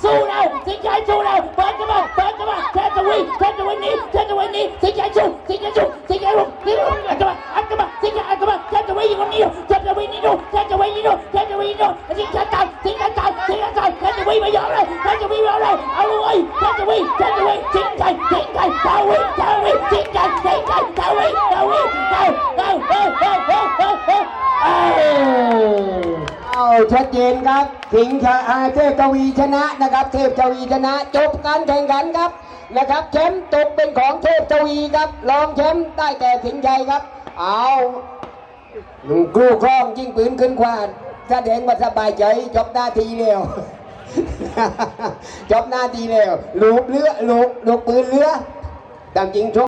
สู้แล้วสิงห์ชัยสู้แล้วเปิดกันมาแทนจะวิ่งหนีสิงห์ชัยสู้สิงห์ชัยสู้สิงห์ชัยสู้อัดกันมาสิงห์ชัยอัดกันมาแทนจะวิ่งคนนี้แทนจะวิ่งนี่ดูสิงห์ชัยตามแทนจะวิ่งไม่ยอมเลยเอาเลยแทนจะวิ่งสิงห์ชัยตาวิ่งสิงห์ชัยตาวิ่งเอาชัดเจนครับสิงห์เทพทวีชนะนะครับเทพทวีชนะจบการแข่งขันครับนะครับแชมป์ตกเป็นของเทพทวีครับรองแชมป์ได้แก่สิงห์ชัยครับเอากลูคล้องยิงปืนขึ้นขวานแสดงว่าสบายใจจบหน้าทีแล้ว จบหน้าทีแล้วลูกปืนเรือตามจริง